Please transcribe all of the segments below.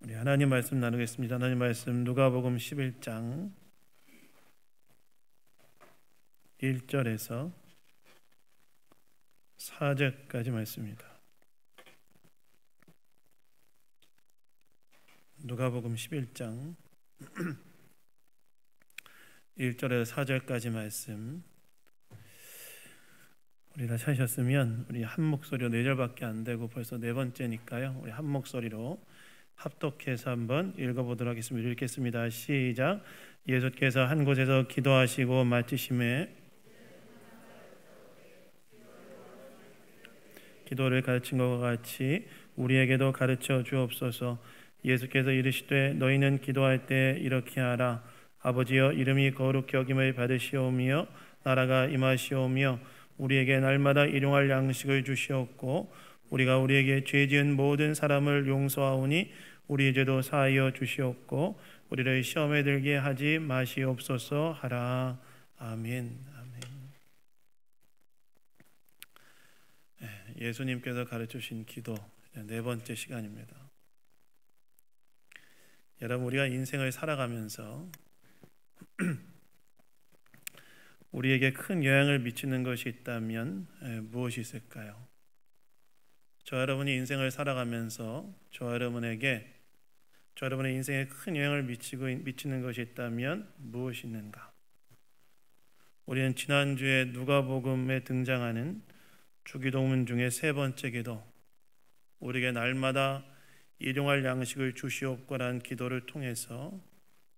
우리 하나님 말씀 나누겠습니다. 하나님 말씀 누가복음 11장 1절에서 4절까지 말씀입니다. 누가복음 11장 1절에서 4절까지 말씀. 우리 다 찾으셨으면 우리 한 목소리로 4절밖에 안 되고 벌써 네 번째니까요. 우리 한 목소리로 합독해서 한번 읽어보도록 하겠습니다. 읽겠습니다. 시작. 예수께서 한 곳에서 기도하시고 마치심에 기도를 가르친 것과 같이 우리에게도 가르쳐 주옵소서. 예수께서 이르시되 너희는 기도할 때 이렇게 하라. 아버지여, 이름이 거룩히 여김을 받으시오며 나라가 임하시오며 우리에게 날마다 일용할 양식을 주시옵고 우리가 우리에게 죄 지은 모든 사람을 용서하오니 우리의 죄도 사하여 주시옵고 우리를 시험에 들게 하지 마시옵소서 하라. 아멘. 아멘. 예수님께서 가르치신 기도 네 번째 시간입니다. 여러분, 우리가 인생을 살아가면서 우리에게 큰 영향을 미치는 것이 있다면 무엇이 있을까요? 저 여러분이 인생을 살아가면서 여러분의 인생에 큰 영향을 미치는 것이 있다면 무엇이 있는가? 우리는 지난주에 누가복음에 등장하는 주기도문 중에 세 번째 기도, 우리에게 날마다 일용할 양식을 주시옵고라는 기도를 통해서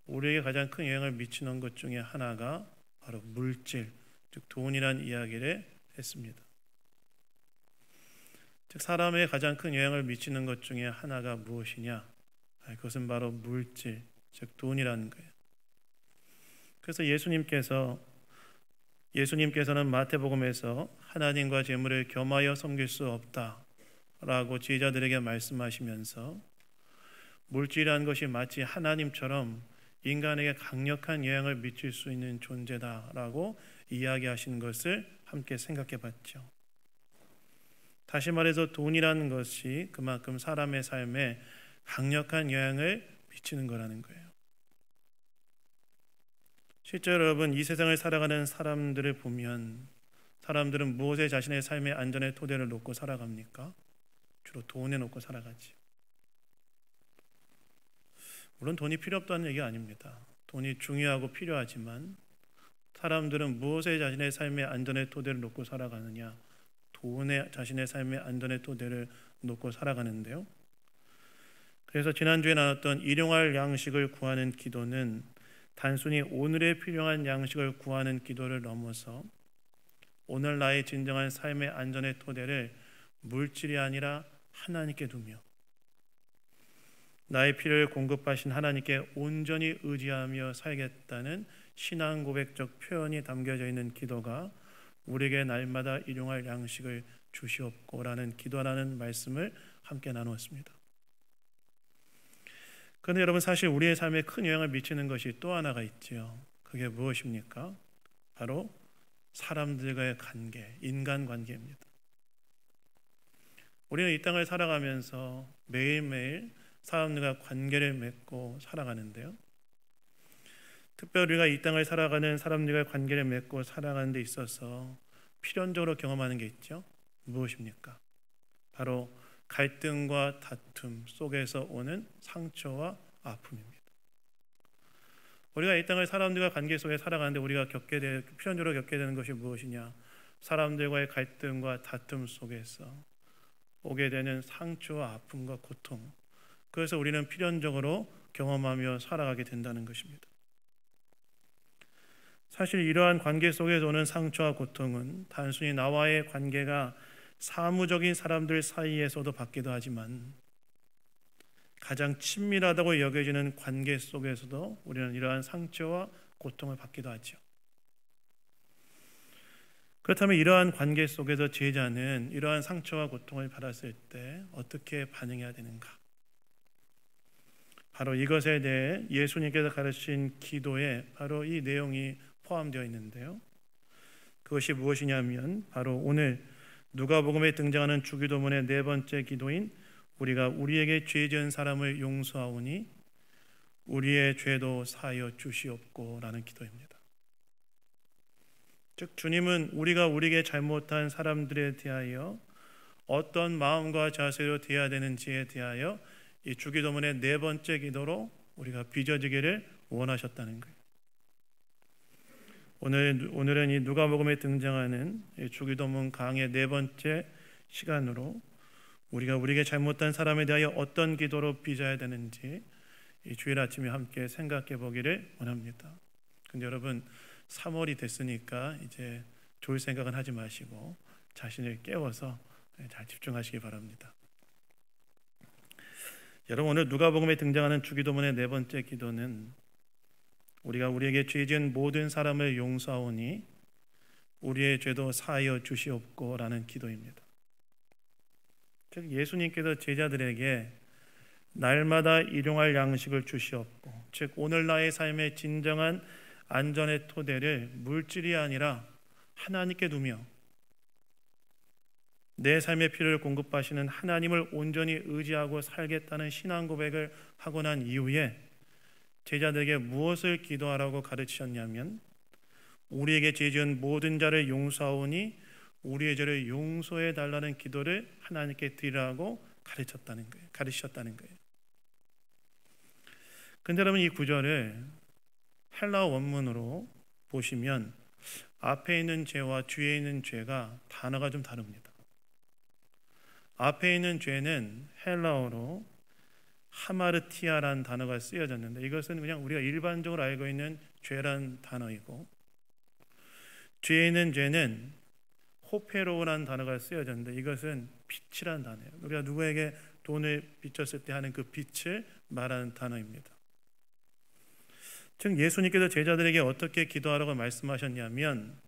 우리에게 가장 큰 영향을 미치는 것 중에 하나가 바로 물질, 즉 돈이라는 이야기를 했습니다. 즉 사람에게 가장 큰 영향을 미치는 것 중에 하나가 무엇이냐? 그것은 바로 물질, 즉 돈이라는 거예요. 그래서 예수님께서는 마태복음에서 하나님과 재물을 겸하여 섬길 수 없다라고 제자들에게 말씀하시면서 물질이라는 것이 마치 하나님처럼 인간에게 강력한 영향을 미칠 수 있는 존재다라고 이야기하시는 것을 함께 생각해 봤죠. 다시 말해서 돈이라는 것이 그만큼 사람의 삶에 강력한 영향을 미치는 거라는 거예요. 실제로 여러분, 이 세상을 살아가는 사람들을 보면 사람들은 무엇에 자신의 삶의 안전의 토대를 놓고 살아갑니까? 주로 돈에 놓고 살아가지. 물론 돈이 필요 없다는 얘기가 아닙니다. 돈이 중요하고 필요하지만 사람들은 무엇에 자신의 삶의 안전의 토대를 놓고 살아가느냐? 돈에 자신의 삶의 안전의 토대를 놓고 살아가는데요. 그래서 지난주에 나눴던 일용할 양식을 구하는 기도는 단순히 오늘에 필요한 양식을 구하는 기도를 넘어서 오늘 나의 진정한 삶의 안전의 토대를 물질이 아니라 하나님께 두며 나의 필요를 공급하신 하나님께 온전히 의지하며 살겠다는 신앙 고백적 표현이 담겨져 있는 기도가 우리에게 날마다 일용할 양식을 주시옵고라는 기도라는 말씀을 함께 나누었습니다. 그런데 여러분, 사실 우리의 삶에 큰 영향을 미치는 것이 또 하나가 있지요. 그게 무엇입니까? 바로 사람들과의 관계, 인간관계입니다. 우리는 이 땅을 살아가면서 매일매일 사람들과 관계를 맺고 살아가는데요. 특별히 우리가 이 땅을 살아가는 사람들과 관계를 맺고 살아가는 데 있어서 필연적으로 경험하는 게 있죠. 무엇입니까? 바로 갈등과 다툼 속에서 오는 상처와 아픔입니다. 우리가 이 땅을 사람들과 관계 속에 살아가는데 우리가 필연적으로 겪게 되는 것이 무엇이냐? 사람들과의 갈등과 다툼 속에서 오게 되는 상처와 아픔과 고통. 그래서 우리는 필연적으로 경험하며 살아가게 된다는 것입니다. 사실 이러한 관계 속에서 오는 상처와 고통은 단순히 나와의 관계가 사무적인 사람들 사이에서도 받기도 하지만 가장 친밀하다고 여겨지는 관계 속에서도 우리는 이러한 상처와 고통을 받기도 하죠. 그렇다면 이러한 관계 속에서 제자는 이러한 상처와 고통을 받았을 때 어떻게 반응해야 되는가? 바로 이것에 대해 예수님께서 가르친 기도에 바로 이 내용이 포함되어 있는데요. 그것이 무엇이냐면 바로 오늘 누가복음에 등장하는 주기도문의 네 번째 기도인 우리가 우리에게 죄 지은 사람을 용서하오니 우리의 죄도 사하여 주시옵고라는 기도입니다. 즉 주님은 우리가 우리에게 잘못한 사람들에 대하여 어떤 마음과 자세로 대해야 되는지에 대하여 이 주기도문의 네 번째 기도로 우리가 빚어지기를 원하셨다는 거예요. 오늘은 이 누가복음에 등장하는 이 주기도문 강의 네 번째 시간으로 우리가 우리에게 잘못한 사람에 대하여 어떤 기도로 빚어야 되는지 이 주일 아침에 함께 생각해 보기를 원합니다. 근데 여러분 3월이 됐으니까 이제 좋을 생각은 하지 마시고 자신을 깨워서 잘 집중하시기 바랍니다. 여러분 오늘 누가복음에 등장하는 주기도문의 네 번째 기도는 우리가 우리에게 죄 지은 모든 사람을 용서하오니 우리의 죄도 사하여 주시옵고라는 기도입니다. 즉 예수님께서 제자들에게 날마다 일용할 양식을 주시옵고, 즉 오늘 나의 삶의 진정한 안전의 토대를 물질이 아니라 하나님께 두며 내 삶의 필요를 공급하시는 하나님을 온전히 의지하고 살겠다는 신앙 고백을 하고 난 이후에 제자들에게 무엇을 기도하라고 가르치셨냐면 우리에게 죄 지은 모든 자를 용서하오니 우리의 죄를 용서해 달라는 기도를 하나님께 드리라고 가르치셨다는 거예요. 근데 여러분 이 구절을 헬라어 원문으로 보시면 앞에 있는 죄와 뒤에 있는 죄가 단어가 좀 다릅니다. 앞에 있는 죄는 헬라어로 하마르티아라는 단어가 쓰여졌는데 이것은 그냥 우리가 일반적으로 알고 있는 죄란 단어이고, 뒤에 있는 죄는 호페로라는 단어가 쓰여졌는데 이것은 빛이란 단어예요. 우리가 누구에게 돈을 빚졌을 때 하는 그 빛을 말하는 단어입니다. 즉 예수님께서 제자들에게 어떻게 기도하라고 말씀하셨냐면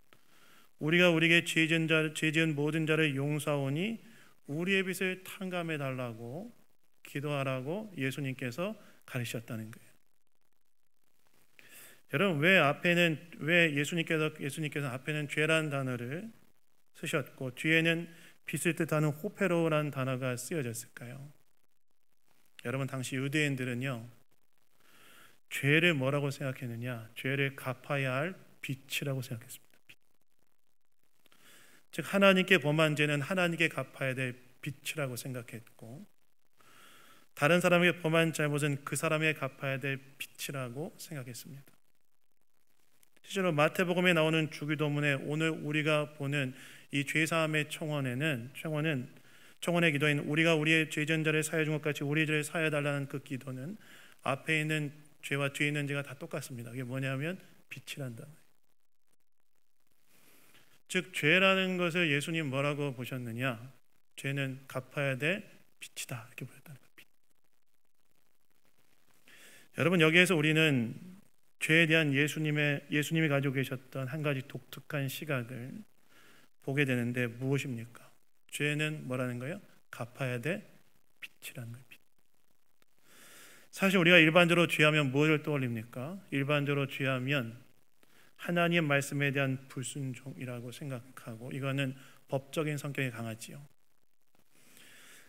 우리가 우리에게 죄 지은 모든 자를 용서하오니 우리의 빚을 탕감해 달라고 기도하라고 예수님께서 가르치셨다는 거예요. 여러분 왜 예수님께서 앞에는 죄라는 단어를 쓰셨고 뒤에는 빚을 뜻하는 호페로라는 단어가 쓰여졌을까요? 여러분 당시 유대인들은요 죄를 뭐라고 생각했느냐? 죄를 갚아야 할 빚이라고 생각했습니다. 즉 하나님께 범한 죄는 하나님께 갚아야 될 빚이라고 생각했고, 다른 사람에게 범한 잘못은 그 사람에게 갚아야 될 빚이라고 생각했습니다. 실제로 마태복음에 나오는 주기도문에 오늘 우리가 보는 이 죄사함의 청원의 기도인 우리가 우리의 죄 지은 자를 사하여 준 것 같이 우리의 죄를 사하여 달라는 그 기도는 앞에 있는 죄와 뒤에 있는 죄가 다 똑같습니다. 그게 뭐냐면 빚이란 단어예요. 즉 죄라는 것을 예수님 뭐라고 보셨느냐? 죄는 갚아야 될 빚이다 이렇게 보셨다는 거예요. 여러분 여기에서 우리는 죄에 대한 예수님이 가지고 계셨던 한 가지 독특한 시각을 보게 되는데 무엇입니까? 죄는 뭐라는 거예요? 갚아야 될 빚이라는 거예요. 빚. 사실 우리가 일반적으로 죄하면 무엇을 떠올립니까? 일반적으로 죄하면 하나님의 말씀에 대한 불순종이라고 생각하고 이거는 법적인 성격이 강하지요.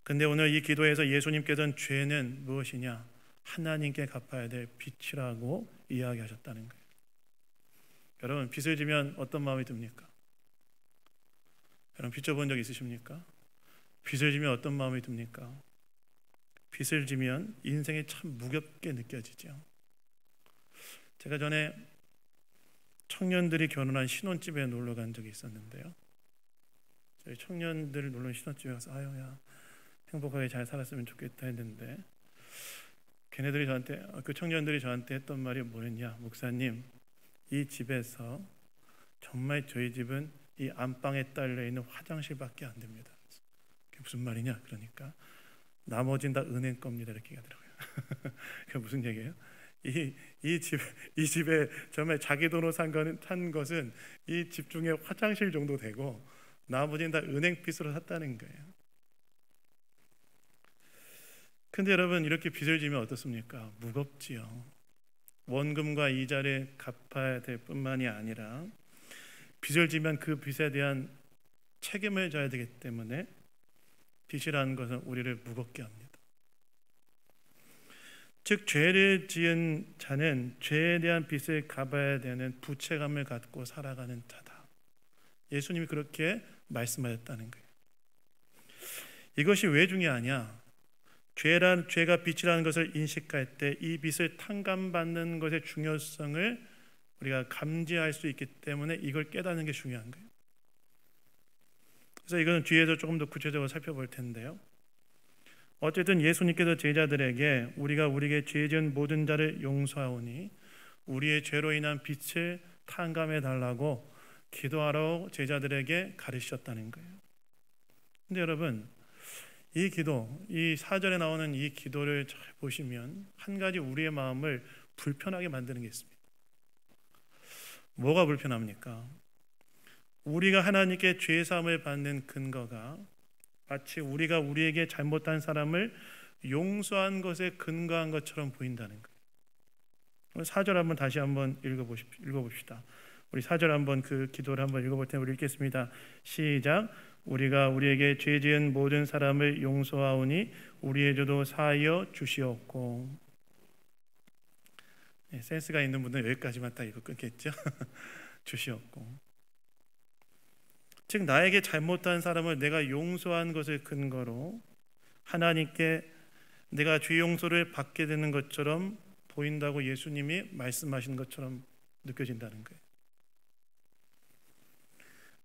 근데 오늘 이 기도에서 예수님께서는 죄는 무엇이냐? 하나님께 갚아야 될 빚이라고 이야기하셨다는 거예요. 여러분 빚을 지면 어떤 마음이 듭니까? 여러분 빚 져본 적 있으십니까? 빚을 지면 어떤 마음이 듭니까? 빚을 지면 인생이 참 무겁게 느껴지죠. 제가 전에 청년들이 결혼한 신혼집에 놀러 간 적이 있었는데요. 저희 청년들 놀러 신혼집에 가서 아유야 행복하게 잘 살았으면 좋겠다 했는데 그 청년들이 저한테 했던 말이 뭐였냐? 목사님, 이 집에서 정말 저희 집은 이 안방에 딸려 있는 화장실밖에 안 됩니다. 그게 무슨 말이냐? 그러니까 나머지는 다 은행 겁니다 이렇게 얘기하더라고요. 그게 무슨 얘기예요? 이 집에 정말 자기 돈으로 산 것은 이 집 중에 화장실 정도 되고 나머지는 다 은행 빚으로 샀다는 거예요. 근데 여러분 이렇게 빚을 지면 어떻습니까? 무겁지요. 원금과 이자를 갚아야 될 뿐만이 아니라 빚을 지면 그 빚에 대한 책임을 져야 되기 때문에 빚이라는 것은 우리를 무겁게 합니다. 즉 죄를 지은 자는 죄에 대한 빚을 갚아야 되는 부채감을 갖고 살아가는 자다. 예수님이 그렇게 말씀하셨다는 거예요. 이것이 왜 중요하냐? 죄가 빚이라는 것을 인식할 때 이 빚을 탕감받는 것의 중요성을 우리가 감지할 수 있기 때문에 이걸 깨닫는 게 중요한 거예요. 그래서 이거는 뒤에서 조금 더 구체적으로 살펴볼 텐데요. 어쨌든 예수님께서 제자들에게 우리가 우리에게 죄 지은 모든 자를 용서하오니 우리의 죄로 인한 빚을 탕감해 달라고 기도하라고 제자들에게 가르치셨다는 거예요. 근데 여러분, 이 기도, 이 4절에 나오는 이 기도를 잘 보시면 한 가지 우리의 마음을 불편하게 만드는 게 있습니다. 뭐가 불편합니까? 우리가 하나님께 죄 사함을 받는 근거가 마치 우리가 우리에게 잘못한 사람을 용서한 것에 근거한 것처럼 보인다는 거예요. 4절 한번 다시 한번 읽어봅시다. 우리 4절 한번 그 기도를 한번 읽어볼 텐데 우리 읽겠습니다. 시작. 우리가 우리에게 죄 지은 모든 사람을 용서하오니 우리의 죄도 사하여 주시옵고. 네, 센스가 있는 분들은 여기까지만 딱 이거 끊겠죠. 주시옵고. 즉 나에게 잘못한 사람을 내가 용서한 것을 근거로 하나님께 내가 죄 용서를 받게 되는 것처럼 보인다고 예수님이 말씀하시는 것처럼 느껴진다는 거예요.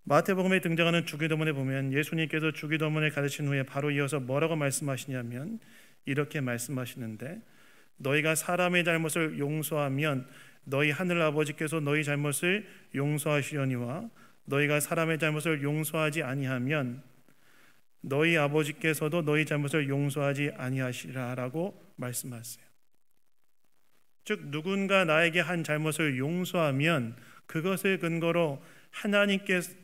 마태복음에 등장하는 주기도문에 보면 예수님께서 주기도문을 가르친 후에 바로 이어서 뭐라고 말씀하시냐면 이렇게 말씀하시는데 너희가 사람의 잘못을 용서하면 너희 하늘 아버지께서 너희 잘못을 용서하시려니와 너희가 사람의 잘못을 용서하지 아니하면 너희 아버지께서도 너희 잘못을 용서하지 아니하시라라고 말씀하세요. 즉 누군가 나에게 한 잘못을 용서하면 그것을 근거로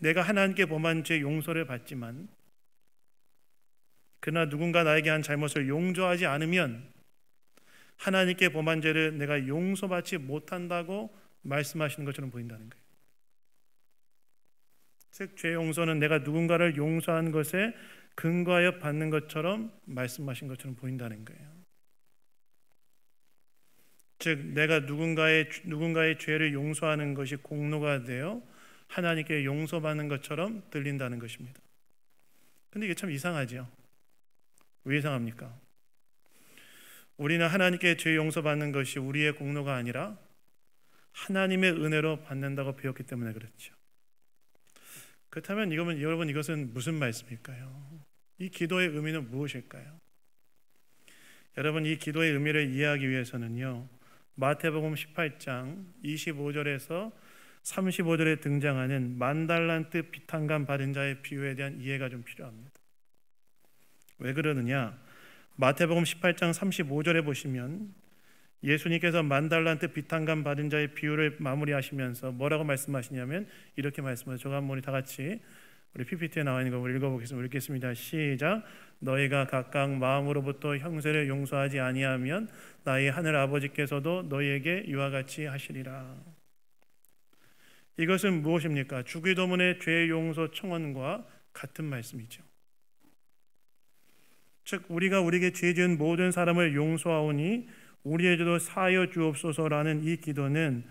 내가 하나님께 범한 죄 용서를 받지만 그러나 누군가 나에게 한 잘못을 용서하지 않으면 하나님께 범한 죄를 내가 용서받지 못한다고 말씀하시는 것처럼 보인다는 거예요. 즉 죄 용서는 내가 누군가를 용서한 것에 근거하여 받는 것처럼 말씀하신 것처럼 보인다는 거예요. 즉 내가 누군가의 죄를 용서하는 것이 공로가 되어 하나님께 용서받는 것처럼 들린다는 것입니다. 근데 이게 참 이상하죠. 왜 이상합니까? 우리는 하나님께 죄 용서받는 것이 우리의 공로가 아니라 하나님의 은혜로 받는다고 배웠기 때문에 그렇죠. 그렇다면 여러분 이것은 무슨 말씀일까요? 이 기도의 의미는 무엇일까요? 여러분 이 기도의 의미를 이해하기 위해서는요. 마태복음 18장 25절에서 35절에 등장하는 만달란트 빚탕감 받은 자의 비유에 대한 이해가 좀 필요합니다. 왜 그러느냐? 마태복음 18장 35절에 보시면 예수님께서 만달란트 빚탕감 받은 자의 비유를 마무리하시면서 뭐라고 말씀하시냐면 이렇게 말씀하세요. 저가 한번 다 같이 우리 PPT에 나와 있는 거 읽어보겠습니다. 읽겠습니다. 시작. 너희가 각각 마음으로부터 형제를 용서하지 아니하면 나의 하늘 아버지께서도 너희에게 이와 같이 하시리라. 이것은 무엇입니까? 주기도문의 죄 용서 청원과 같은 말씀이죠. 즉 우리가 우리에게 죄 지은 모든 사람을 용서하오니 우리의 죄도 사하여 주옵소서라는 이 기도는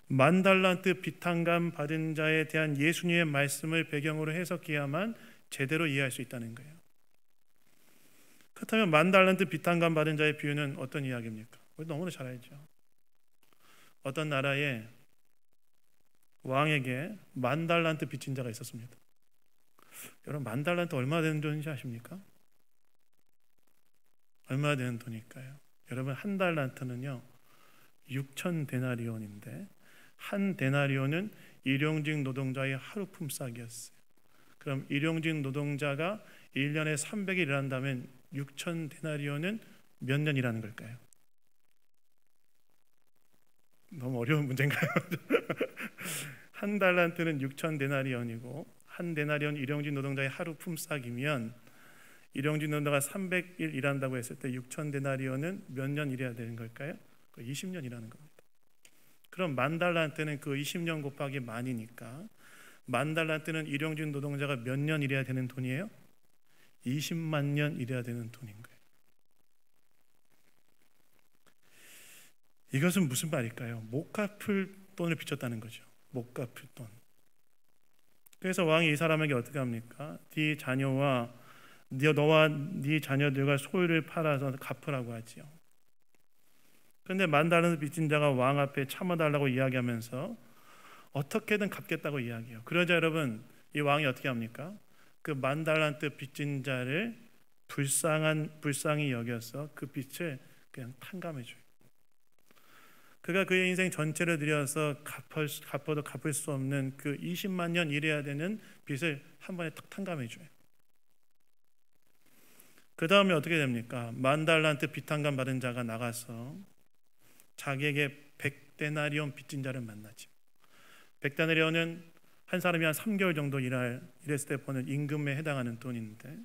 만달란트 빚탕감 받은 자에 대한 예수님의 말씀을 배경으로 해석해야만 제대로 이해할 수 있다는 거예요. 그렇다면 만달란트 빚탕감 받은 자의 비유는 어떤 이야기입니까? 우리 너무나 잘 알죠. 어떤 나라에 왕에게 만달란트 빚진 자가 있었습니다. 여러분 만달란트 얼마 되는 돈인지 아십니까? 얼마 되는 돈일까요? 여러분 한 달란트는요 6천 데나리온인데 한 데나리온은 일용직 노동자의 하루 품삯이었어요. 그럼 일용직 노동자가 1년에 300일 일한다면 6천 데나리온은 몇 년 일하는 걸까요? 너무 어려운 문제인가요? 한 달란트는 6천 데나리온이고 한 데나리온 일용직 노동자의 하루 품삯이면 일용직 노동자가 300일 일한다고 했을 때 6천 데나리온은 몇 년 일해야 되는 걸까요? 20년 일하는 겁니다. 그럼 만 달란트는 그 20년 곱하기 만이니까 만 달란트는 일용직 노동자가 몇 년 일해야 되는 돈이에요? 20만 년 일해야 되는 돈인 거예요. 이것은 무슨 말일까요? 못 갚을 돈을 빚졌다는 거죠. 못 갚을 돈. 그래서 왕이 이 사람에게 어떻게 합니까? 네 자녀와 너와 네 자녀들과 소유를 팔아서 갚으라고 하지요. 그런데 10,000달란트 빚진 자가 왕 앞에 참아달라고 이야기하면서 어떻게든 갚겠다고 이야기해요. 그러자 여러분, 이 왕이 어떻게 합니까? 그 10,000달란트 빚진 자를 불쌍히 여겨서 그 빚을 그냥 탕감해줘요. 그가 그의 인생 전체를 들여서 갚아도 갚을 수 없는 그 20만 년 일해야 되는 빚을 한 번에 탁 탕감해줘요. 그 다음에 어떻게 됩니까? 10,000달란트 빚탕감 받은 자가 나가서 자기에게 100데나리온 빚진 자를 만나죠. 100데나리온은 한 사람이 한 3개월 정도 일했을 때 버는 임금에 해당하는 돈인데,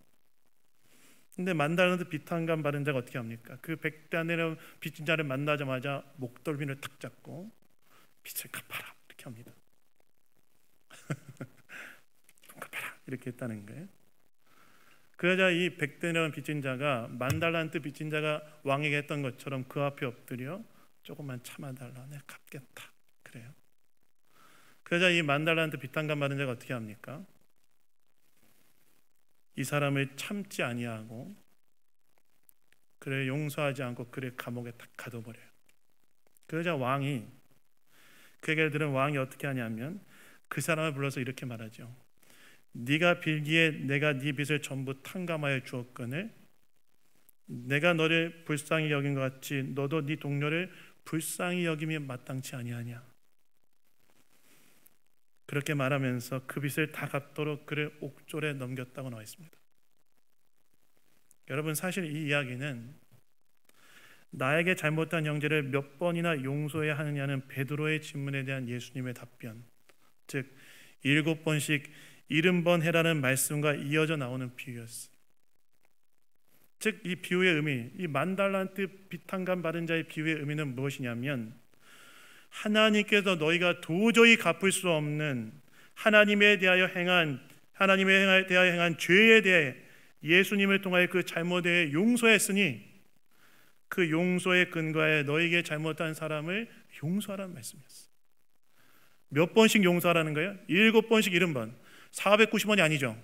근데 10,000달란트 빚탕감 받은 자가 어떻게 합니까? 그 100데나리온 빚진 자를 만나자마자 목덜미를 탁 잡고 빚을 갚아라 이렇게 합니다. 갚아라 이렇게 했다는 거예요. 그러자 이 100데나리온 빚진 자가 10,000달란트 빚진 자가 왕에게 했던 것처럼 그 앞에 엎드려 조금만 참아달라, 내가 갚겠다 그래요. 그러자 이 10,000달란트 빚탕감 받은 자가 어떻게 합니까? 이 사람을 참지 아니하고 그를 용서하지 않고 그를 감옥에 딱 가둬버려요. 그러자 왕이, 그 얘기를 들은 왕이 어떻게 하냐면 그 사람을 불러서 이렇게 말하죠. 네가 빌기에 내가 네 빚을 전부 탕감하여 주었거늘 내가 너를 불쌍히 여긴 것 같이 너도 네 동료를 불쌍히 여김이 마땅치 아니하냐. 그렇게 말하면서 그 빚을 다 갚도록 그를 옥졸에 넘겼다고 나와 있습니다. 여러분, 사실 이 이야기는 나에게 잘못한 형제를 몇 번이나 용서해야 하느냐는 베드로의 질문에 대한 예수님의 답변, 즉 7번씩 70번 해라는 말씀과 이어져 나오는 비유였어요. 즉 이 비유의 의미, 이 10,000달란트 빚탕감 받은 자의 비유의 의미는 무엇이냐면, 하나님께서 너희가 도저히 갚을 수 없는 하나님에 대하여 행한 죄에 대해 예수님을 통하여 그 잘못에 용서했으니 그 용서의 근거에 너희에게 잘못한 사람을 용서하라는 말씀이었어요. 몇 번씩 용서하라는 거예요? 7번씩 70번. 490번이 아니죠.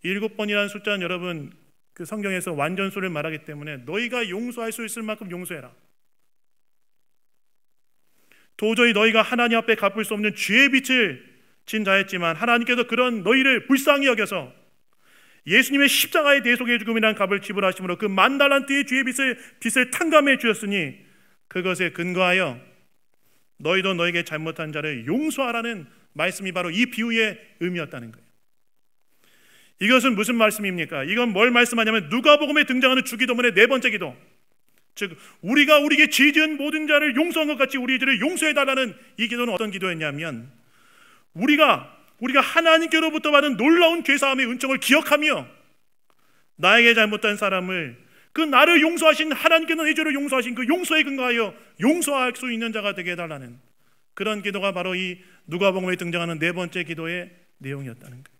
7번이라는 숫자는 여러분 그 성경에서 완전수를 말하기 때문에 너희가 용서할 수 있을 만큼 용서해라. 도저히 너희가 하나님 앞에 갚을 수 없는 죄의 빚을 진 자였지만 하나님께서 그런 너희를 불쌍히 여겨서 예수님의 십자가의 대속의 죽음이라는 값을 지불하심으로 그 10,000달란트의 죄의 빚을 탕감해 주셨으니 그것에 근거하여 너희도 너에게 잘못한 자를 용서하라는 말씀이 바로 이 비유의 의미였다는 거예요. 이것은 무슨 말씀입니까? 이건 뭘 말씀하냐면 누가복음에 등장하는 주기도문의 4번째 기도, 즉 우리가 우리에게 죄 지은 모든 자를 용서한 것 같이 우리 죄를 용서해달라는 이 기도는 어떤 기도였냐면, 우리가 하나님께로부터 받은 놀라운 죄사함의 은총을 기억하며 나에게 잘못한 사람을 그 나를 용서하신 하나님께서 내 죄를 용서하신 그 용서에 근거하여 용서할 수 있는 자가 되게 해달라는 그런 기도가 바로 이 누가복음에 등장하는 4번째 기도의 내용이었다는 거예요.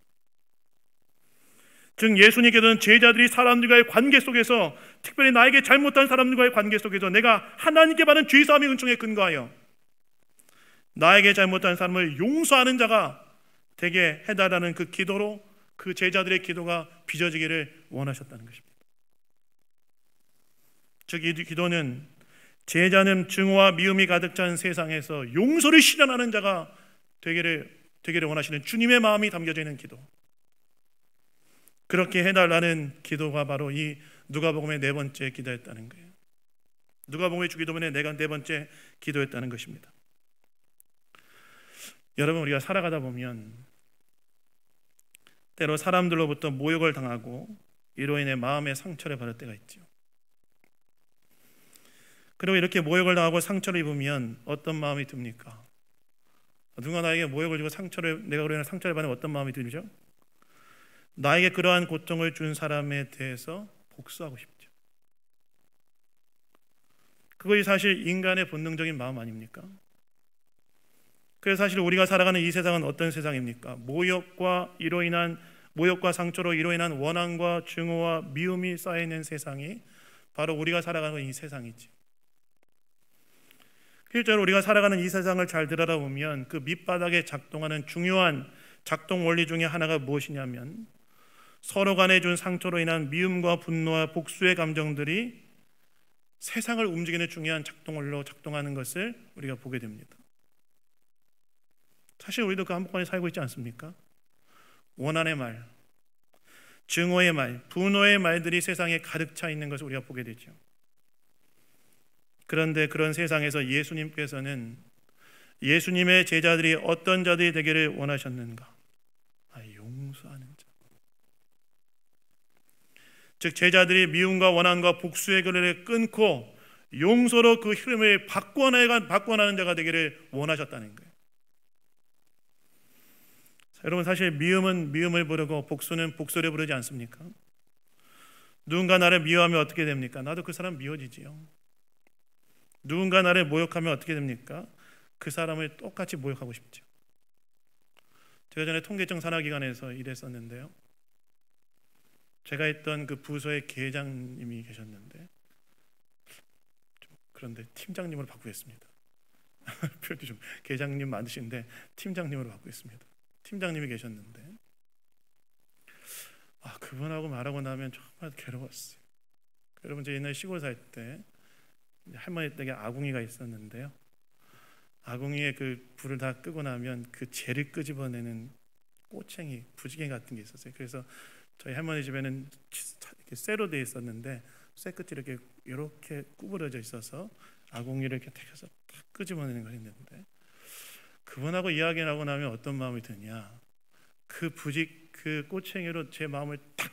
즉 예수님께서는 제자들이 사람들과의 관계 속에서, 특별히 나에게 잘못한 사람들과의 관계 속에서 내가 하나님께 받은 죄사함의 은총에 근거하여 나에게 잘못한 사람을 용서하는 자가 되게 해달라는 그 기도로 그 제자들의 기도가 빚어지기를 원하셨다는 것입니다. 즉 이 기도는 제자는 증오와 미움이 가득 찬 세상에서 용서를 실현하는 자가 되기를 원하시는 주님의 마음이 담겨져 있는 기도, 그렇게 해달라는 기도가 바로 이 누가복음의 4번째 기도였다는 거예요. 누가복음의 주기도문의 4번째 기도였다는 것입니다. 여러분, 우리가 살아가다 보면 때로 사람들로부터 모욕을 당하고 이로 인해 마음의 상처를 받을 때가 있죠. 그리고 이렇게 모욕을 당하고 상처를 입으면 어떤 마음이 듭니까? 누가 나에게 모욕을 주고 내가 그러는 상처를 받으면 어떤 마음이 들죠? 나에게 그러한 고통을 준 사람에 대해서 복수하고 싶죠. 그것이 사실 인간의 본능적인 마음 아닙니까? 그래서 사실 우리가 살아가는 이 세상은 어떤 세상입니까? 모욕과 상처로 이로 인한 원한과 증오와 미움이 쌓여있는 세상이 바로 우리가 살아가는 이 세상이지. 실제로 우리가 살아가는 이 세상을 잘 들여다보면 그 밑바닥에 작동하는 중요한 작동 원리 중에 하나가 무엇이냐면 서로 간에 준 상처로 인한 미움과 분노와 복수의 감정들이 세상을 움직이는 중요한 작동 원리로 작동하는 것을 우리가 보게 됩니다. 사실 우리도 그 한복판에 살고 있지 않습니까? 원한의 말, 증오의 말, 분노의 말들이 세상에 가득 차 있는 것을 우리가 보게 되죠. 그런데 그런 세상에서 예수님께서는 예수님의 제자들이 어떤 자들이 되기를 원하셨는가? 용서하는 자. 즉 제자들이 미움과 원한과 복수의 그늘을 끊고 용서로 그 흐름을 바꿔나가는 자가 되기를 원하셨다는 거예요. 여러분, 사실 미움은 미움을 부르고 복수는 복수를 부르지 않습니까? 누군가 나를 미워하면 어떻게 됩니까? 나도 그 사람 미워지지요. 누군가 나를 모욕하면 어떻게 됩니까? 그 사람을 똑같이 모욕하고 싶죠. 제가 전에 통계청 산하기관에서 일했었는데요, 제가 있던 그 부서의 계장님이 계셨는데, 그런데 팀장님으로 바꾸겠습니다. 표현이 좀, 계장님 많으신데 팀장님으로 바꾸겠습니다. 팀장님이 계셨는데 그분하고 말하고 나면 정말 괴로웠어요. 여러분, 제 옛날 시골 살 때 할머니 댁에 아궁이가 있었는데요, 아궁이에 그 불을 다 끄고 나면 그 재를 끄집어내는 꼬챙이, 부지개 같은 게 있었어요. 그래서 저희 할머니 집에는 이렇게 쇠로 되어 있었는데 쇠 끝이 이렇게 구부러져 있어서 아궁이를 이렇게 태워서 탁 끄집어내는 걸 했는데, 그분하고 이야기를 하고 나면 어떤 마음이 드냐, 그 꼬챙이로 제 마음을 탁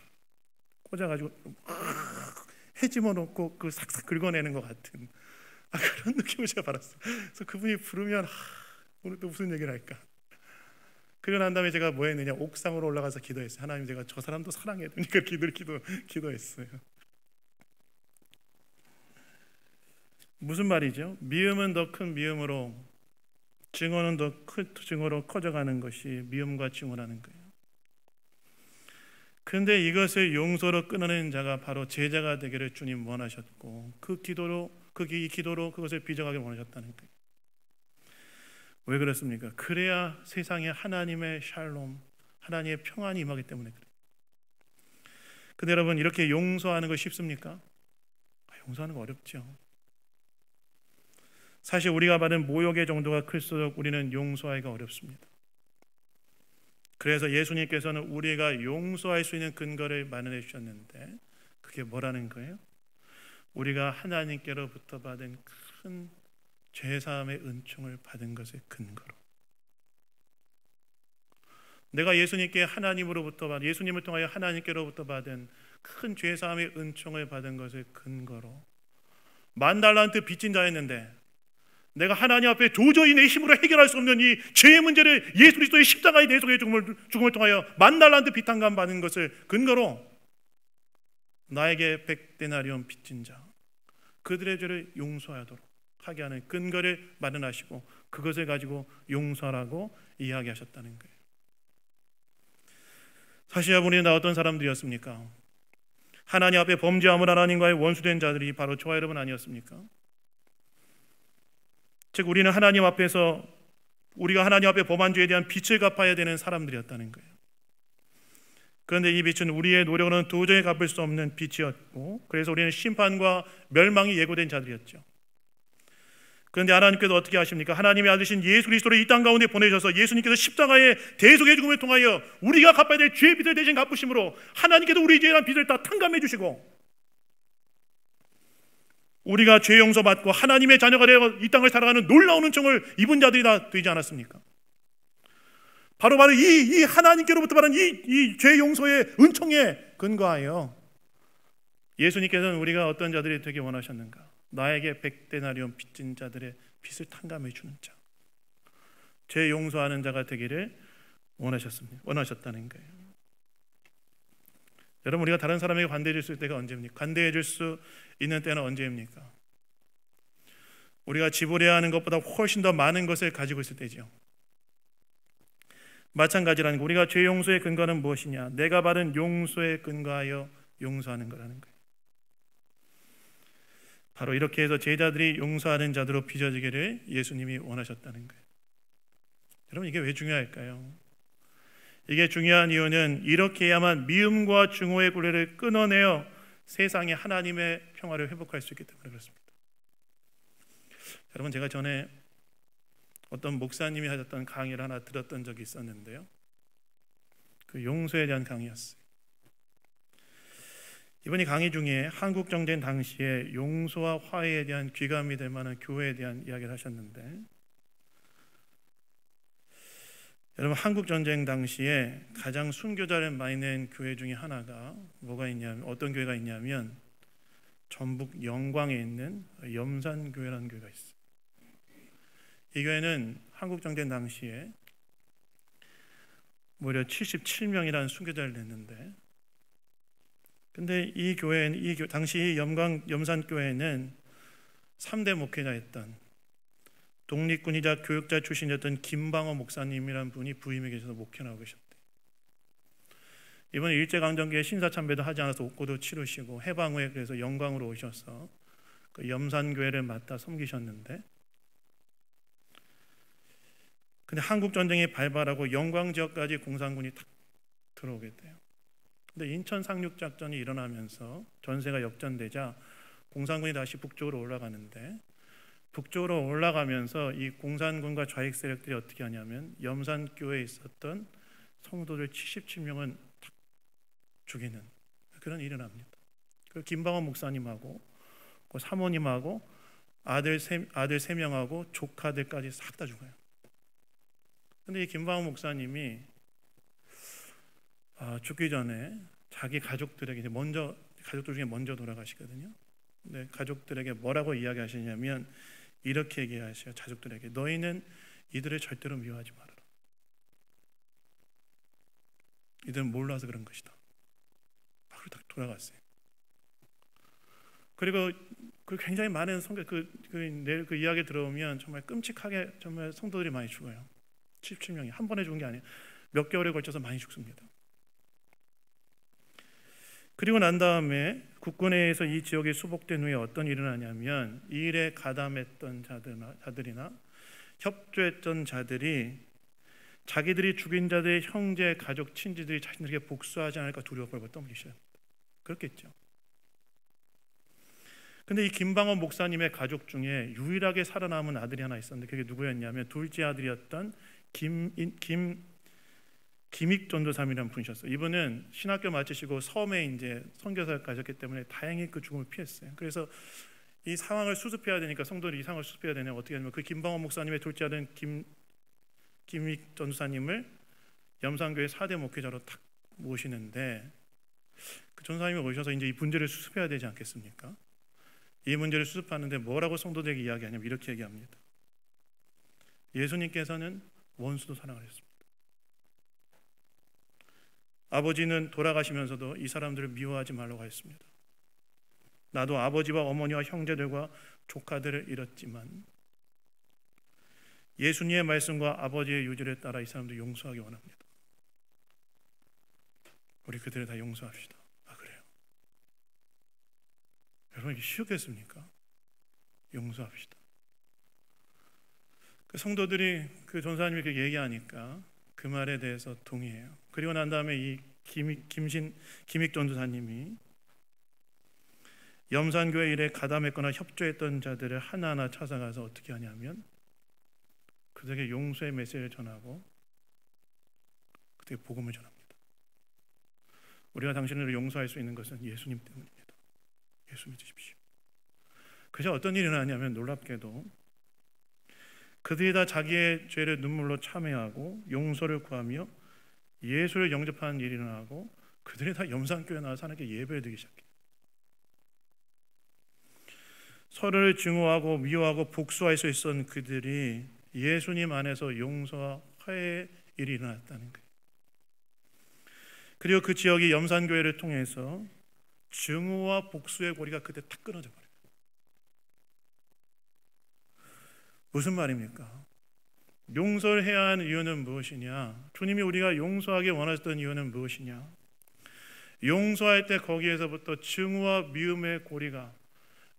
꽂아가지고 헤집어 놓고 그 싹싹 긁어내는 것 같은 그런 느낌을 제가 받았어요. 그래서 그분이 부르면 오늘 또 무슨 얘기를 할까. 그러고 난 다음에 제가 뭐 했느냐, 옥상으로 올라가서 기도했어요. 하나님, 제가 저 사람도 사랑해야 되니까 기도했어요. 무슨 말이죠? 미움은 더 큰 미움으로, 증오는 더 큰 증오로 커져가는 것이 미움과 증오라는 거예요. 그런데 이것을 용서로 끊어내는 자가 바로 제자가 되기를 주님 원하셨고, 이 기도로 그것을 빚어가길 원하셨다는 거예요. 왜 그렇습니까? 그래야 세상에 하나님의 샬롬, 하나님의 평안이 임하기 때문에 그래요. 근데 여러분, 이렇게 용서하는 거 쉽습니까? 용서하는 거 어렵죠. 사실 우리가 받은 모욕의 정도가 클수록 우리는 용서하기가 어렵습니다. 그래서 예수님께서는 우리가 용서할 수 있는 근거를 마련해 주셨는데, 그게 뭐라는 거예요? 우리가 하나님께로부터 받은 큰 죄사함의 은총을 받은 것을 근거로, 내가 예수님을 통하여 하나님께로부터 받은 큰 죄사함의 은총을 받은 것을 근거로, 10,000달란트 빚진 자였는데 내가 하나님 앞에 도저히 내 힘으로 해결할 수 없는 이 죄의 문제를 예수 그리스도의 십자가의 대속의 죽음을 통하여 10,000달란트 빚한감 받은 것을 근거로 나에게 100데나리온 빚진 자, 그들의 죄를 용서하도록 하게 하는 근거를 마련하시고 그것을 가지고 용서라고 이야기하셨다는 거예요. 사실 우리는 어떤 사람들이었습니까? 하나님 앞에 범죄함을 하나님과의 원수된 자들이 바로 저와 여러분 아니었습니까? 즉 우리가 하나님 앞에 범한 죄에 대한 빚을 갚아야 되는 사람들이었다는 거예요. 그런데 이 빚은 우리의 노력으로는 도저히 갚을 수 없는 빚이었고, 그래서 우리는 심판과 멸망이 예고된 자들이었죠. 그런데 하나님께서 어떻게 하십니까? 하나님의 아들이신 예수 그리스도를 이 땅 가운데 보내셔서 예수님께서 십자가의 대속의 죽음을 통하여 우리가 갚아야 될 죄의 빚을 대신 갚으심으로 하나님께서 우리 죄에 대한 빚을 다 탕감해 주시고, 우리가 죄 용서받고 하나님의 자녀가 되어 이 땅을 살아가는 놀라운 은총을 입은 자들이 다 되지 않았습니까? 바로 이 하나님께로부터 받은 이 죄 용서의 은총에 근거하여 예수님께서는 우리가 어떤 자들이 되게 원하셨는가? 나에게 100데나리온 빚진 자들의 빚을 탕감해 주는 자, 죄 용서하는 자가 되기를 원하셨다는 거예요. 여러분, 우리가 다른 사람에게 관대해 줄 수 있는 때가 언제입니까? 관대해 줄 수 있는 때는 언제입니까? 우리가 지불해야 하는 것보다 훨씬 더 많은 것을 가지고 있을 때죠. 마찬가지라는 거. 우리가 죄 용서의 근거는 무엇이냐? 내가 받은 용서에 근거하여 용서하는 거라는 거예요. 바로 이렇게 해서 제자들이 용서하는 자들로 빚어지기를 예수님이 원하셨다는 거예요. 여러분, 이게 왜 중요할까요? 이게 중요한 이유는 이렇게 해야만 미움과 증오의 굴레를 끊어내어 세상에 하나님의 평화를 회복할 수 있기 때문에 그렇습니다. 여러분, 제가 전에 어떤 목사님이 하셨던 강의를 하나 들었던 적이 있었는데요. 그 용서에 대한 강의였어요. 이분이 강의 중에 한국 정전 당시에 용서와 화해에 대한 귀감이 될 만한 교회에 대한 이야기를 하셨는데, 여러분, 한국 전쟁 당시에 가장 순교자를 많이 낸 교회 중에 하나가 뭐가 있냐면, 어떤 교회가 있냐면 전북 영광에 있는 염산교회라는 교회가 있어요. 이 교회는 한국 전쟁 당시에 무려 77명이라는 순교자를 냈는데, 근데 이 교회는 당시 염산교회는 3대 목회자였던 독립군이자 교육자 출신이었던 김방호 목사님이라는 분이 부임해 계셔서 목회하고 계셨대요. 이번 일제강점기에 신사참배도 하지 않아서 옥고도 치르시고 해방 후에 그래서 영광으로 오셔서 그 염산교회를 맡아 섬기셨는데, 근데 한국 전쟁이 발발하고 영광 지역까지 공산군이 탁 들어오게 돼요. 근데 인천 상륙 작전이 일어나면서 전세가 역전되자 공산군이 다시 북쪽으로 올라가는데, 북쪽으로 올라가면서 이 공산군과 좌익 세력들이 어떻게 하냐면 염산교회에 있었던 성도들 77명은 탁 죽이는 그런 일이 일어납니다. 그 김방원 목사님하고 그 사모님하고 아들 3명하고 조카들까지 싹 다 죽어요. 근데 이 김방원 목사님이 죽기 전에 자기 가족들에게 가족들 중에 먼저 돌아가시거든요. 근데 가족들에게 뭐라고 이야기하시냐면 이렇게 얘기하셔요. 가족들에게, 너희는 이들을 절대로 미워하지 말아라. 이들은 몰라서 그런 것이다. 바로 딱 돌아갔어요. 그리고 그 굉장히 많은 성경 그 이야기 들어오면 정말 끔찍하게 정말 성도들이 많이 죽어요. 77명이 한 번에 죽은 게 아니에요. 몇 개월에 걸쳐서 많이 죽습니다. 그리고 난 다음에 국군에 의해서 이 지역이 수복된 후에 어떤 일이 일어나냐면, 이 일에 가담했던 자들이나 협조했던 자들이 자기들이 죽인 자들의 형제, 가족, 친지들이 자신들에게 복수하지 않을까 두려워 벌벌 떨기 시작합니다. 그렇겠죠. 근데 이 김방원 목사님의 가족 중에 유일하게 살아남은 아들이 하나 있었는데, 그게 누구였냐면 둘째 아들이었던 김익 전도사님이라는 분이셨어요. 이분은 신학교 마치시고 섬에 이제 선교사를 가셨기 때문에 다행히 그 죽음을 피했어요. 그래서 이 상황을 수습해야 되니까, 성도들이 이 상황을 수습해야 되냐, 어떻게 하냐면 그 김방원 목사님의 둘째 아들 김익 전도사님을 염산교회 4대 목회자로 딱 모시는데, 그 전도사님이 오셔서 이제 이 문제를 수습해야 되지 않겠습니까? 이 문제를 수습하는데 뭐라고 성도들에게 이야기하냐면 이렇게 얘기합니다. 예수님께서는 원수도 사랑하셨습니다. 아버지는 돌아가시면서도 이 사람들을 미워하지 말라고 하였습니다. 나도 아버지와 어머니와 형제들과 조카들을 잃었지만 예수님의 말씀과 아버지의 유지를 따라 이 사람들 용서하기 원합니다. 우리 그들을 다 용서합시다. 그래요? 여러분, 이게 쉬웠겠습니까? 용서합시다. 그 성도들이 그 전사님이 이렇게 얘기하니까 그 말에 대해서 동의해요. 그리고 난 다음에 이 김익 전도사님이 염산교회 일에 가담했거나 협조했던 자들을 하나하나 찾아가서 어떻게 하냐면 그들에게 용서의 메시지를 전하고 그들에게 복음을 전합니다. 우리가 당신을 용서할 수 있는 것은 예수님 때문입니다. 예수 믿으십시오. 그래서 어떤 일이 일어나냐면 놀랍게도 그들이 다 자기의 죄를 눈물로 참회하고 용서를 구하며 예수를 영접하는 일이 일어나고 그들이 다 염산교회 나와서 하나님께 예배를 드리기 시작해요. 서로를 증오하고 미워하고 복수할 수 있었던 그들이 예수님 안에서 용서와 화해의 일이 일어났다는 거예요. 그리고 그 지역이 염산교회를 통해서 증오와 복수의 고리가 그때 탁 끊어져 버려요. 무슨 말입니까? 용서를 해야 하는 이유는 무엇이냐? 주님이 우리가 용서하기 원하셨던 이유는 무엇이냐? 용서할 때 거기에서부터 증오와 미움의 고리가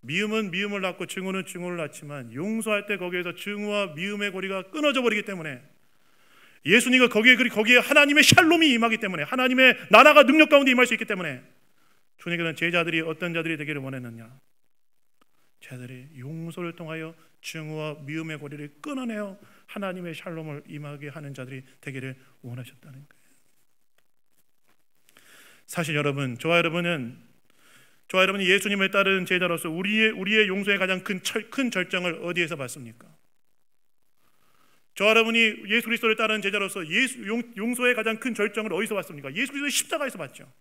미움은 미움을 낳고 증오는 증오를 낳지만 용서할 때 거기에서 증오와 미움의 고리가 끊어져 버리기 때문에 예수님과 거기에 하나님의 샬롬이 임하기 때문에 하나님의 나라가 능력 가운데 임할 수 있기 때문에 주님께서는 제자들이 어떤 자들이 되기를 원했느냐? 제자들이 용서를 통하여 증오와 미움의 고리를 끊어내어 하나님의 샬롬을 임하게 하는 자들이 되기를 원하셨다는 거예요. 사실 여러분, 저와 여러분이 예수님을 따르는 제자로서 우리의 용서의 가장 큰 절정을 어디에서 받습니까? 저와 여러분이 예수 그리스도를 따르는 제자로서 용서의 가장 큰 절정을 어디서 받습니까? 예수 그리스도의 십자가에서 받죠.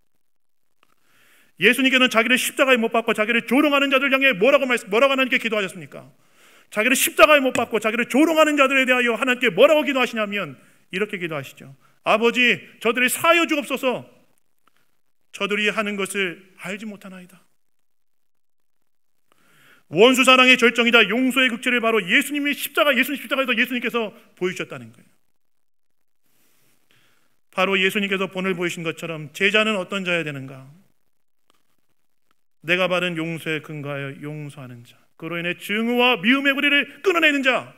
예수님께서는 자기를 십자가에 못 박고 자기를 조롱하는 자들 향해 뭐라고 하나님께 기도하셨습니까? 자기를 십자가에 못 박고 자기를 조롱하는 자들에 대하여 하나님께 뭐라고 기도하시냐면 이렇게 기도하시죠. 아버지, 저들을 사하여 주옵소서. 저들이 하는 것을 알지 못하나이다. 원수 사랑의 절정이다. 용서의 극치를 바로 예수님 십자가에서 예수님께서 보여주셨다는 거예요. 바로 예수님께서 본을 보이신 것처럼 제자는 어떤 자여야 되는가? 내가 받은 용서에 근거하여 용서하는 자, 그로 인해 증오와 미움의 고리를 끊어내는 자,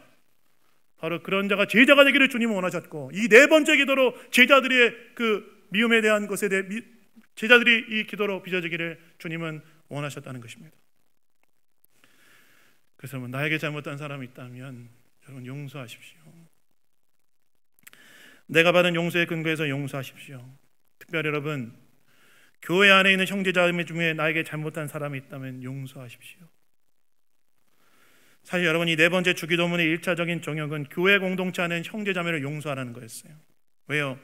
바로 그런 자가 제자가 되기를 주님은 원하셨고, 이 네 번째 기도로 제자들의 그 미움에 대한 것에 대해 제자들이 이 기도로 빚어지기를 주님은 원하셨다는 것입니다. 그래서 나에게 잘못한 사람이 있다면 여러분 용서하십시오. 내가 받은 용서의 근거에서 용서하십시오. 특별히 여러분, 교회 안에 있는 형제자매 중에 나에게 잘못한 사람이 있다면 용서하십시오. 사실 여러분, 이 네 번째 주기도문의 1차적인 정역은 교회 공동체 안에 형제자매를 용서하라는 거였어요. 왜요?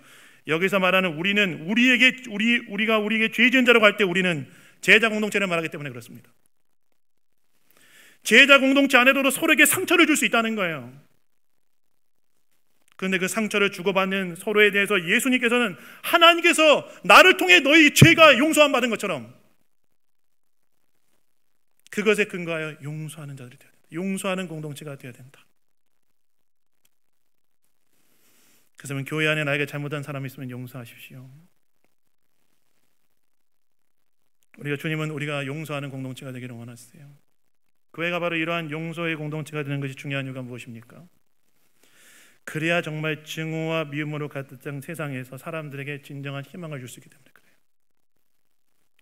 여기서 말하는 우리는 우리가 우리에게 죄 지은 자라고 할 때 우리는 제자 공동체를 말하기 때문에 그렇습니다. 제자 공동체 안에도 서로에게 상처를 줄 수 있다는 거예요. 그런데 그 상처를 주고받는 서로에 대해서 예수님께서는 하나님께서 나를 통해 너희 죄가 용서함 받은 것처럼 그것에 근거하여 용서하는 자들이 되어야 된다. 용서하는 공동체가 되어야 된다. 그래서 교회 안에 나에게 잘못한 사람이 있으면 용서하십시오. 주님은 우리가 용서하는 공동체가 되기를 원하세요. 교회가 바로 이러한 용서의 공동체가 되는 것이 중요한 이유가 무엇입니까? 그래야 정말 증오와 미움으로 가득 찬 세상에서 사람들에게 진정한 희망을 줄 수 있기 때문에 그래요.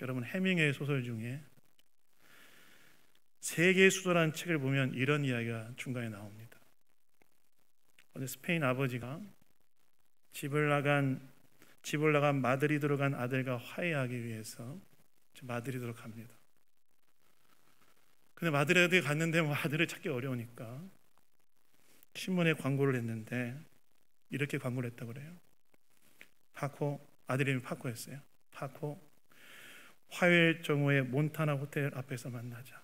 여러분, 해밍웨이 소설 중에 세계의 수도라는 책을 보면 이런 이야기가 중간에 나옵니다. 어느 스페인 아버지가 집을 나간 마드리드로 간 아들과 화해하기 위해서 마드리드로 갑니다. 근데 마드리드에 갔는데 아들을 찾기 어려우니까 신문에 광고를 했는데 이렇게 광고를 했다고 그래요. 파코, 아들 이름이 파코였어요. 파코, 화요일 정오에 몬타나 호텔 앞에서 만나자.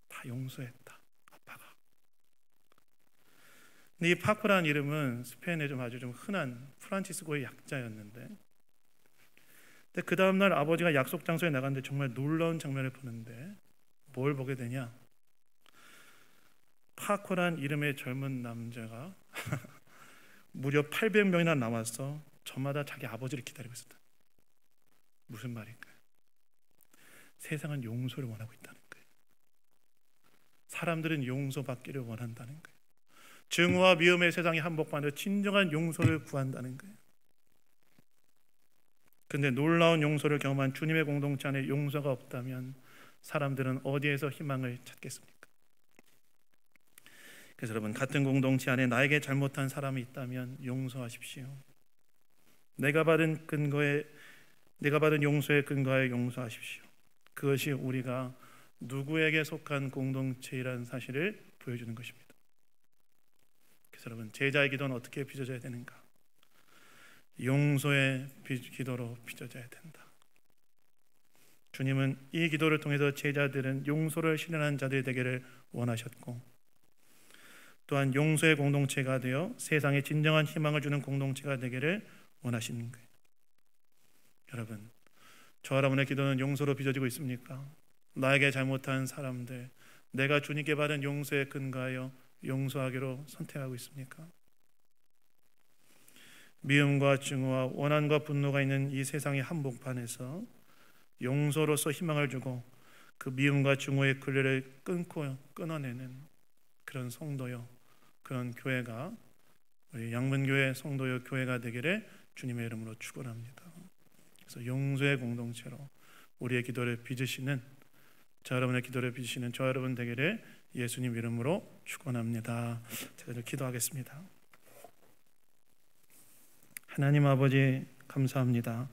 다 용서했다, 아빠가. 근데 이 파코라는 이름은 스페인에 아주 흔한 프란치스코의 약자였는데, 근데 그 다음날 아버지가 약속 장소에 나갔는데 정말 놀라운 장면을 보는데 뭘 보게 되냐? 파코란 이름의 젊은 남자가 무려 800명이나 남아서 저마다 자기 아버지를 기다리고 있었다. 무슨 말일까요? 세상은 용서를 원하고 있다는 거예요. 사람들은 용서받기를 원한다는 거예요. 증오와 미움의 세상에 한복판에서 진정한 용서를 구한다는 거예요. 그런데 놀라운 용서를 경험한 주님의 공동체 안에 용서가 없다면 사람들은 어디에서 희망을 찾겠습니까? 그래서 여러분, 같은 공동체 안에 나에게 잘못한 사람이 있다면 용서하십시오. 내가 받은 용서의 근거에 용서하십시오. 그것이 우리가 누구에게 속한 공동체이라는 사실을 보여주는 것입니다. 그래서 여러분, 제자의 기도는 어떻게 빚어져야 되는가? 용서의 기도로 빚어져야 된다. 주님은 이 기도를 통해서 제자들은 용서를 실현하는 자들이 되기를 원하셨고, 또한 용서의 공동체가 되어 세상에 진정한 희망을 주는 공동체가 되기를 원하시는 거예요. 여러분, 저와 여러분의 기도는 용서로 빚어지고 있습니까? 나에게 잘못한 사람들, 내가 주님께 받은 용서에 근거하여 용서하기로 선택하고 있습니까? 미움과 증오와 원한과 분노가 있는 이 세상의 한복판에서 용서로서 희망을 주고 그 미움과 증오의 굴레를 끊어내는 그런 성도요, 그런 교회가 우리 양문교회 성도요 교회가 되기를 주님의 이름으로 축원합니다. 그래서 용서의 공동체로 우리의 기도를 빚으시는, 저 여러분의 기도를 빚으시는 저 여러분 되기를 예수님 이름으로 축원합니다. 제가 기도하겠습니다. 하나님 아버지 감사합니다.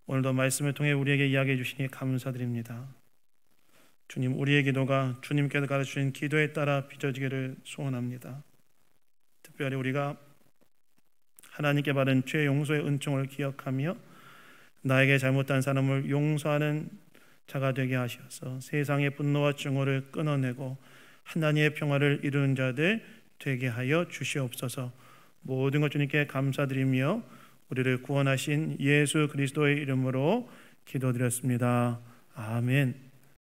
오늘도 말씀을 통해 우리에게 이야기해 주시니 감사드립니다. 주님, 우리의 기도가 주님께서 가르치신 기도에 따라 빚어지기를 소원합니다. 특별히 우리가 하나님께 받은 죄 용서의 은총을 기억하며 나에게 잘못한 사람을 용서하는 자가 되게 하셔서 세상의 분노와 증오를 끊어내고 하나님의 평화를 이루는 자들 되게 하여 주시옵소서. 모든 것 주님께 감사드리며 우리를 구원하신 예수 그리스도의 이름으로 기도드렸습니다. 아멘.